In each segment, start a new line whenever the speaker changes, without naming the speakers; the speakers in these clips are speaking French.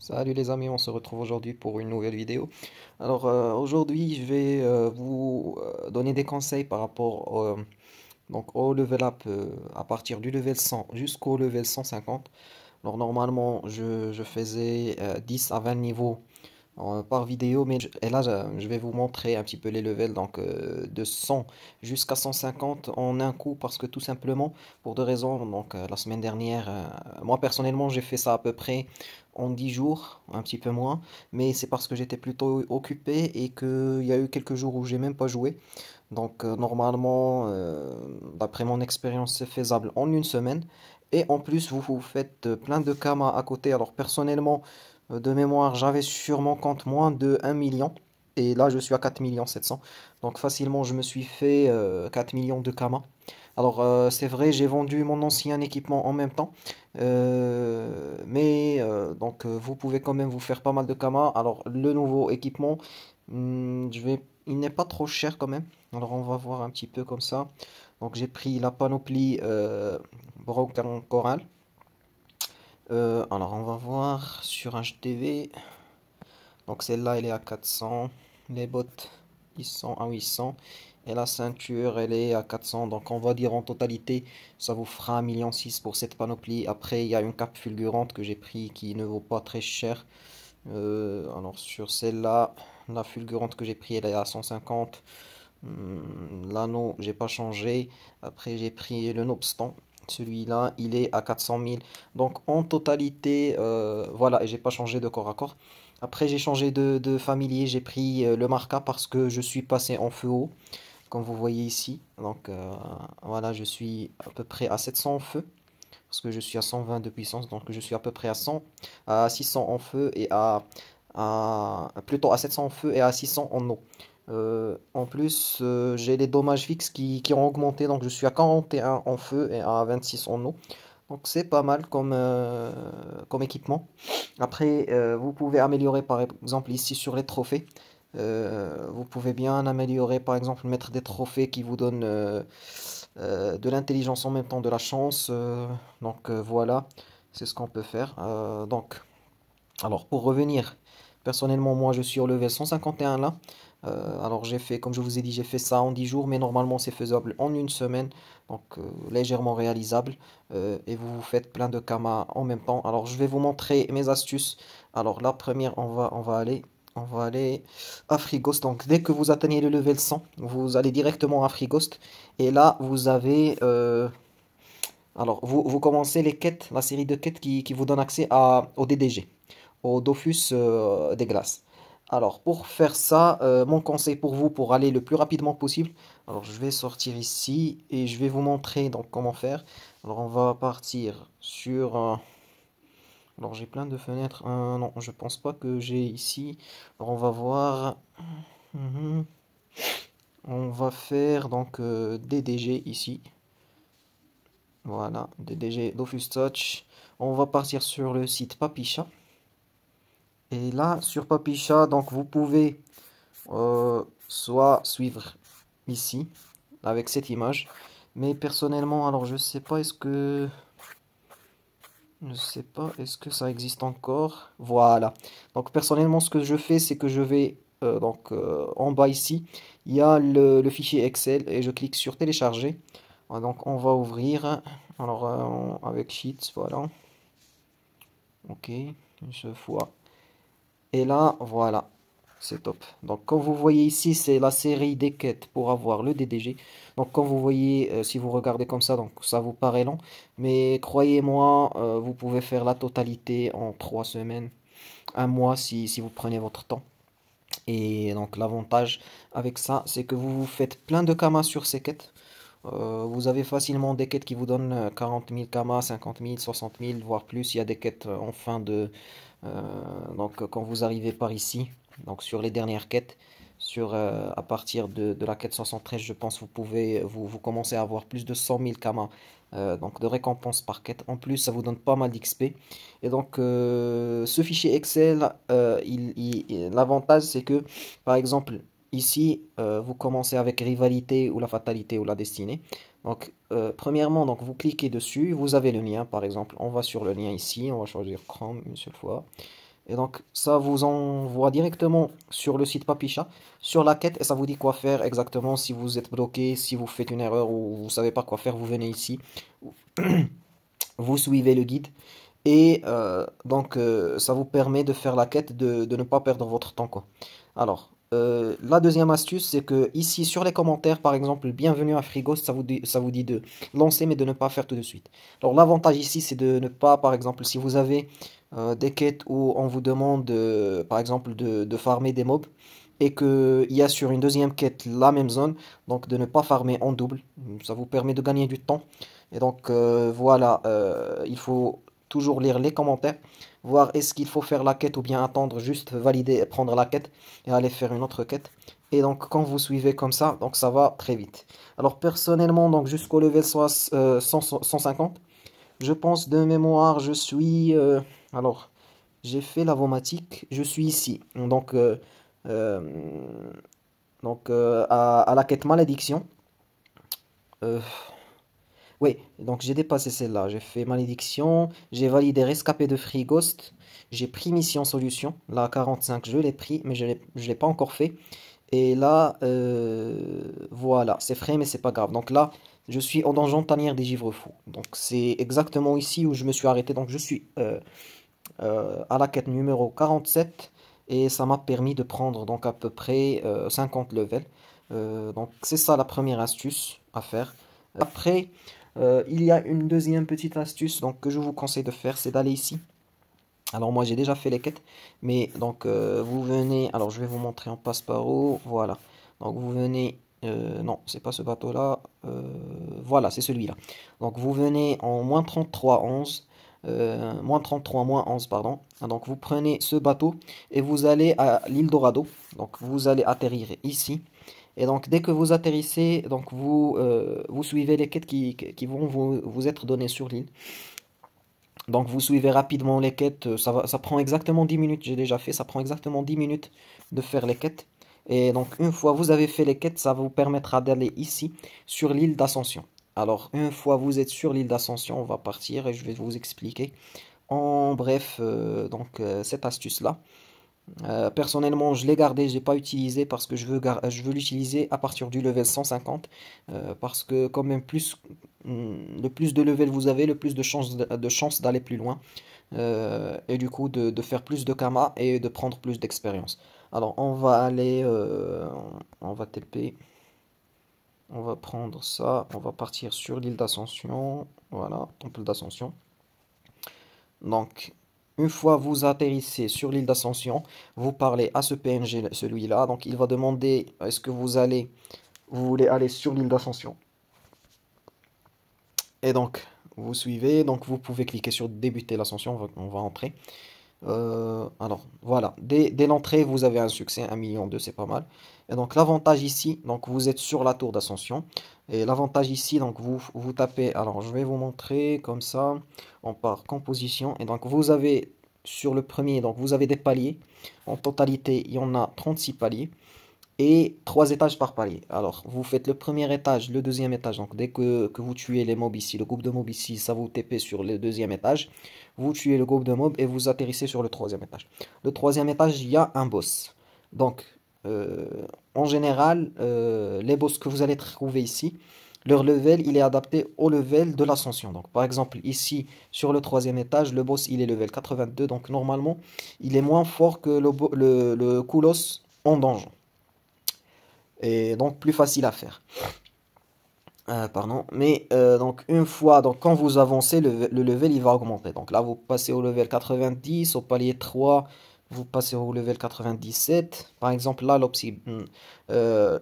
Salut les amis, on se retrouve aujourd'hui pour une nouvelle vidéo. Aujourd'hui je vais vous donner des conseils par rapport au level up à partir du level 100 jusqu'au level 150. Alors normalement je faisais 10 à 20 niveaux par vidéo, et là je vais vous montrer un petit peu les levels de 100 jusqu'à 150 en un coup parce que tout simplement pour deux raisons. La semaine dernière, moi personnellement j'ai fait ça à peu près en 10 jours, un petit peu moins, mais c'est parce que j'étais plutôt occupé et qu'il y a eu quelques jours où j'ai même pas joué. Normalement, d'après mon expérience, c'est faisable en une semaine. Et en plus, vous faites plein de kamas à côté. Alors personnellement, de mémoire, j'avais sur mon compte moins de 1 million. Et là, je suis à 4 millions 700. Donc facilement, je me suis fait 4 millions de kamas. C'est vrai, j'ai vendu mon ancien équipement en même temps. Vous pouvez quand même vous faire pas mal de kamas. Alors, le nouveau équipement, il n'est pas trop cher quand même. Alors, on va voir un petit peu comme ça. Donc, j'ai pris la panoplie Broken Coral. On va voir sur HTV. Donc, celle-là, elle est à 400. Les bottes, ils sont à 800. Et la ceinture, elle est à 400. Donc, on va dire en totalité, ça vous fera 1,6 million pour cette panoplie. Après, il y a une cape fulgurante que j'ai pris qui ne vaut pas très cher. Sur celle-là, la fulgurante que j'ai pris, elle est à 150. L'anneau, j'ai pas changé. Après, j'ai pris le Nobstant. Celui-là, il est à 400 000. Donc, en totalité, voilà, et j'ai pas changé de corps à corps. Après, j'ai changé de familier. J'ai pris le Marca parce que je suis passé en feu haut, comme vous voyez ici. Voilà, je suis à peu près à 700 en feu parce que je suis à 120 de puissance. Donc, je suis à peu près à 100, à 600 en feu plutôt à 700 en feu et à 600 en eau. En plus, j'ai les dommages fixes qui ont augmenté, donc je suis à 41 en feu et à 26 en eau. Donc c'est pas mal comme équipement. Après, vous pouvez améliorer par exemple ici sur les trophées. Vous pouvez bien améliorer, par exemple, mettre des trophées qui vous donnent de l'intelligence en même temps de la chance. Voilà, c'est ce qu'on peut faire. Alors pour revenir, personnellement moi je suis au level 151 là. J'ai fait, comme je vous ai dit, j'ai fait ça en 10 jours, mais normalement c'est faisable en une semaine, légèrement réalisable. Et vous faites plein de kamas en même temps. Alors je vais vous montrer mes astuces. Alors la première, on va aller à Free-Ghost. Donc dès que vous atteignez le level 100, vous allez directement à Free-Ghost. Et là vous avez vous commencez les quêtes, la série de quêtes qui vous donne accès au DDG, au Dofus des glaces. Alors, pour faire ça, mon conseil pour vous, pour aller le plus rapidement possible, alors je vais sortir ici et je vais vous montrer donc comment faire. Alors, on va partir sur. Alors, j'ai plein de fenêtres. Non, je pense pas que j'ai ici. Alors, on va voir. Mhm. On va faire DDG ici. Voilà, DDG Dofus Touch. On va partir sur le site Papicha. Et là, sur Papicha, donc vous pouvez soit suivre ici avec cette image. Mais personnellement, alors je sais pas, est-ce que ça existe encore? Voilà. Donc personnellement, ce que je fais, c'est que je vais en bas ici, il y a le fichier Excel et je clique sur télécharger. Voilà, donc on va ouvrir. Avec Sheets, voilà. Ok, une seule fois. Et là, voilà, c'est top. Donc, comme vous voyez ici, c'est la série des quêtes pour avoir le DDG. Donc, comme vous voyez, si vous regardez comme ça, donc ça vous paraît long. Mais croyez-moi, vous pouvez faire la totalité en 3 semaines, un mois si vous prenez votre temps. Et donc, l'avantage avec ça, c'est que vous faites plein de kamas sur ces quêtes. Vous avez facilement des quêtes qui vous donnent 40 000 kamas, 50 000, 60 000, voire plus. Il y a des quêtes en fin de, quand vous arrivez par ici, donc sur les dernières quêtes, à partir de la quête 73, je pense, vous commencez à avoir plus de 100 000 kamas, de récompenses par quête. En plus, ça vous donne pas mal d'XP. Et ce fichier Excel, l'avantage, c'est que, par exemple, ici, vous commencez avec rivalité ou la fatalité ou la destinée. Premièrement, vous cliquez dessus, vous avez le lien, par exemple. On va sur le lien ici, on va choisir Chrome une seule fois. Et donc ça vous envoie directement sur le site Papicha, sur la quête, et ça vous dit quoi faire exactement si vous êtes bloqué, si vous faites une erreur ou vous savez pas quoi faire, vous venez ici, vous suivez le guide. Et ça vous permet de faire la quête, de ne pas perdre votre temps, quoi. Alors, la deuxième astuce, c'est que ici sur les commentaires, par exemple, bienvenue à Frigos, ça vous dit de lancer, mais de ne pas faire tout de suite. Alors, l'avantage ici, c'est de ne pas, par exemple, si vous avez des quêtes où on vous demande, par exemple, de farmer des mobs, et qu'il y a sur une deuxième quête la même zone, donc de ne pas farmer en double. Ça vous permet de gagner du temps. Et donc, voilà, il faut toujours lire les commentaires, voir est-ce qu'il faut faire la quête ou bien attendre, juste valider et prendre la quête et aller faire une autre quête. Et donc quand vous suivez comme ça, donc ça va très vite. Alors personnellement, donc jusqu'au level 150, je pense de mémoire, je suis... alors, j'ai fait l'avomatique, je suis ici. Euh, à la quête malédiction. Euh, Oui, donc j'ai dépassé celle-là. J'ai fait malédiction, j'ai validé rescapé de Free Ghost, j'ai pris mission solution. Là, 45, je l'ai pris, mais je l'ai pas encore fait. Et là, voilà, c'est frais, mais c'est pas grave. Donc là, je suis en donjon tanière des givres fous. Donc c'est exactement ici où je me suis arrêté. Donc je suis à la quête numéro 47 et ça m'a permis de prendre donc à peu près 50 levels. Donc c'est ça la première astuce à faire. Après, il y a une deuxième petite astuce donc, que je vous conseille de faire, c'est d'aller ici. Alors moi j'ai déjà fait les quêtes, mais donc vous venez, alors je vais vous montrer en passe par où, voilà. Donc vous venez, non c'est pas ce bateau là, voilà c'est celui-là. Donc vous venez en moins 33 11, moins 33 moins 11 pardon. Donc vous prenez ce bateau et vous allez à l'île Dorado, donc vous allez atterrir ici. Et donc dès que vous atterrissez, donc vous suivez les quêtes qui vont vous être données sur l'île. Donc vous suivez rapidement les quêtes, ça prend exactement 10 minutes, j'ai déjà fait, ça prend exactement 10 minutes de faire les quêtes. Et donc une fois vous avez fait les quêtes, ça vous permettra d'aller ici sur l'île d'Ascension. Alors une fois vous êtes sur l'île d'Ascension, on va partir et je vais vous expliquer en bref cette astuce-là. Personnellement, je l'ai gardé, je l'ai pas utilisé parce que je veux l'utiliser à partir du level 150 parce que quand même le plus de level vous avez, le plus de chances d'aller plus loin et du coup de faire plus de kama et de prendre plus d'expérience. Alors on va aller, on va TP, on va prendre ça, on va partir sur l'île d'Ascension, voilà, temple d'Ascension. Donc, une fois vous atterrissez sur l'île d'Ascension, vous parlez à ce PNG, celui-là. Donc, il va demander est-ce que vous voulez aller sur l'île d'Ascension. Et donc, vous suivez. Donc, vous pouvez cliquer sur débuter l'ascension. On va entrer. Alors, voilà. Dès l'entrée, vous avez un succès, 1,2 million, c'est pas mal. Et donc, l'avantage ici, donc vous êtes sur la tour d'ascension. Et l'avantage ici, donc vous tapez. Alors, je vais vous montrer comme ça. On part composition. Et donc, vous avez sur le premier, donc vous avez des paliers. En totalité, il y en a 36 paliers et 3 étages par palier. Alors, vous faites le premier étage, le deuxième étage. Donc, dès que vous tuez les mobs ici, le groupe de mobs ici, ça vous TP sur le deuxième étage. Vous tuez le groupe de mobs et vous atterrissez sur le troisième étage. Le troisième étage, il y a un boss. Donc, euh, en général, les boss que vous allez trouver ici, leur level, il est adapté au level de l'ascension. Donc, par exemple, ici, sur le troisième étage, le boss, il est level 82. Donc, normalement, il est moins fort que le Koulos en donjon et donc plus facile à faire. Pardon, mais donc une fois, donc quand vous avancez, le level il va augmenter. Donc là, vous passez au level 90, au palier 3, vous passez au level 97. Par exemple, là,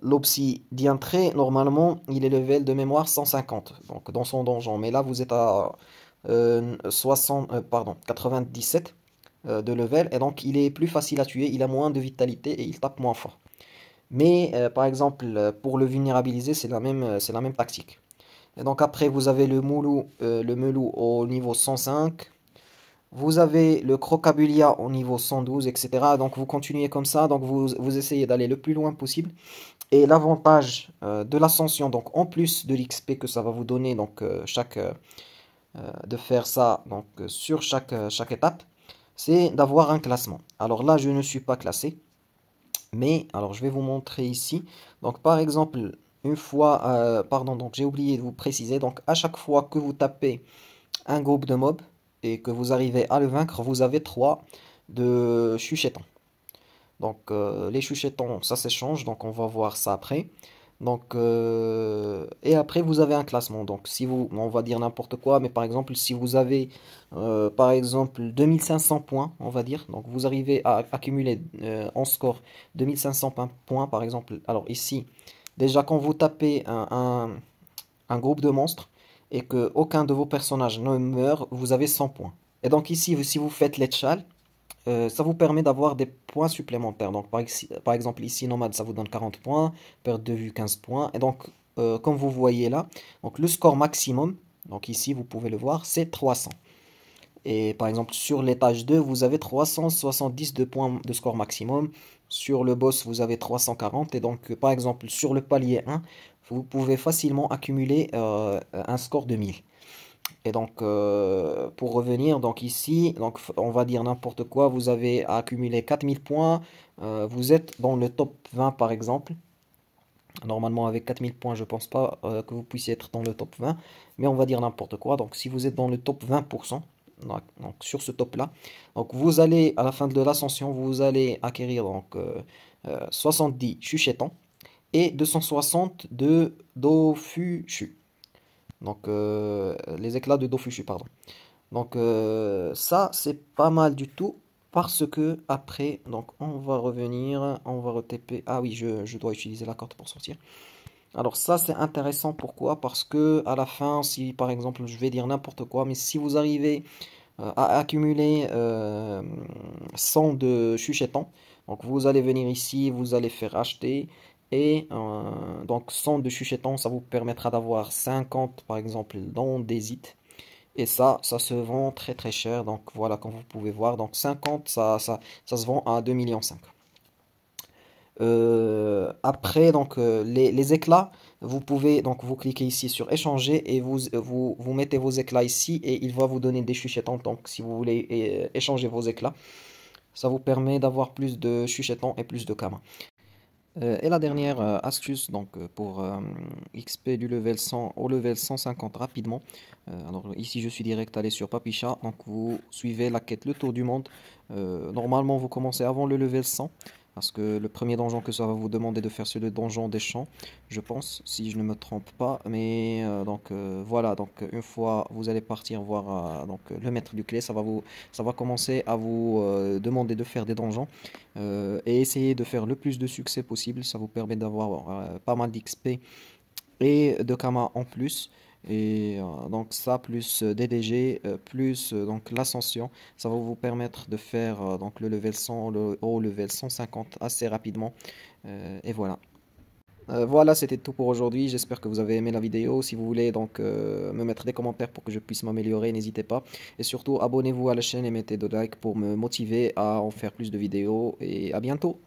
l'obsidien trait, normalement, il est level de mémoire 150, donc dans son donjon. Mais là, vous êtes à 97 de level, et donc il est plus facile à tuer, il a moins de vitalité et il tape moins fort. Mais par exemple, pour le vulnérabiliser, c'est la même tactique. Et donc après, vous avez le Melou au niveau 105. Vous avez le Crocabulia au niveau 112, etc. Donc vous continuez comme ça. Donc vous essayez d'aller le plus loin possible. Et l'avantage de l'ascension, donc en plus de l'XP que ça va vous donner, donc de faire ça donc sur chaque étape. c'est d'avoir un classement. Alors là, je ne suis pas classé, mais alors je vais vous montrer ici. Donc par exemple, une fois, pardon, donc j'ai oublié de vous préciser, donc à chaque fois que vous tapez un groupe de mobs et que vous arrivez à le vaincre, vous avez 3 de chuchetons. Donc les chuchetons, ça s'échange, donc on va voir ça après. Donc et après vous avez un classement. Donc si vous, on va dire n'importe quoi, mais par exemple si vous avez par exemple 2500 points, on va dire, donc vous arrivez à accumuler en score 2500 points par exemple. Alors ici, déjà quand vous tapez un groupe de monstres et que aucun de vos personnages ne meurt, vous avez 100 points. Et donc ici, si vous faites l'échelle, ça vous permet d'avoir des points supplémentaires. Donc par exemple ici, Nomade, ça vous donne 40 points, perte de vue 15 points. Et donc, comme vous voyez là, donc le score maximum, donc ici vous pouvez le voir, c'est 300. Et par exemple sur l'étage 2, vous avez 370 de points de score maximum. Sur le boss, vous avez 340. Et donc par exemple sur le palier 1, vous pouvez facilement accumuler un score de 1000. Et donc, pour revenir, donc ici, donc on va dire n'importe quoi, vous avez accumulé 4000 points, vous êtes dans le top 20 par exemple. Normalement, avec 4000 points, je pense pas que vous puissiez être dans le top 20, mais on va dire n'importe quoi. Donc, si vous êtes dans le top 20%, donc sur ce top-là, donc vous allez, à la fin de l'ascension, vous allez acquérir donc 70 chuchetons et 260 de Dofushu. Donc, les éclats de Dofushu, pardon. Donc ça c'est pas mal du tout parce que après donc on va revenir, on va re-TP. Ah oui, je dois utiliser la carte pour sortir. Alors ça c'est intéressant, pourquoi? Parce que à la fin, si par exemple je vais dire n'importe quoi, mais si vous arrivez à accumuler 100 de chuchetons, donc vous allez venir ici, vous allez faire acheter et donc 100 de chuchetons, ça vous permettra d'avoir 50 par exemple dans des hits. Et ça se vend très très cher. Donc voilà, comme vous pouvez voir. Donc 50, ça se vend à 2,5 millions. Après, donc les éclats, vous pouvez, donc vous cliquez ici sur échanger et vous mettez vos éclats ici et il va vous donner des chuchetons. Donc si vous voulez échanger vos éclats, ça vous permet d'avoir plus de chuchetons et plus de kamas. Et la dernière astuce donc pour XP du level 100 au level 150 rapidement. Alors ici je suis direct allé sur Papicha, donc vous suivez la quête le tour du monde. Normalement vous commencez avant le level 100 parce que le premier donjon que ça va vous demander de faire c'est le donjon des champs, je pense, si je ne me trompe pas. Mais donc voilà, donc une fois vous allez partir voir donc le maître du clé, ça va commencer à vous demander de faire des donjons et essayer de faire le plus de succès possible. Ça vous permet d'avoir pas mal d'XP et de Kama en plus. Et donc ça plus DDG plus donc l'ascension, ça va vous permettre de faire donc le level 100 au level 150 assez rapidement. Et voilà. Voilà, c'était tout pour aujourd'hui. J'espère que vous avez aimé la vidéo. Si vous voulez donc me mettre des commentaires pour que je puisse m'améliorer, n'hésitez pas. Et surtout, abonnez-vous à la chaîne et mettez des likes pour me motiver à en faire plus de vidéos. Et à bientôt.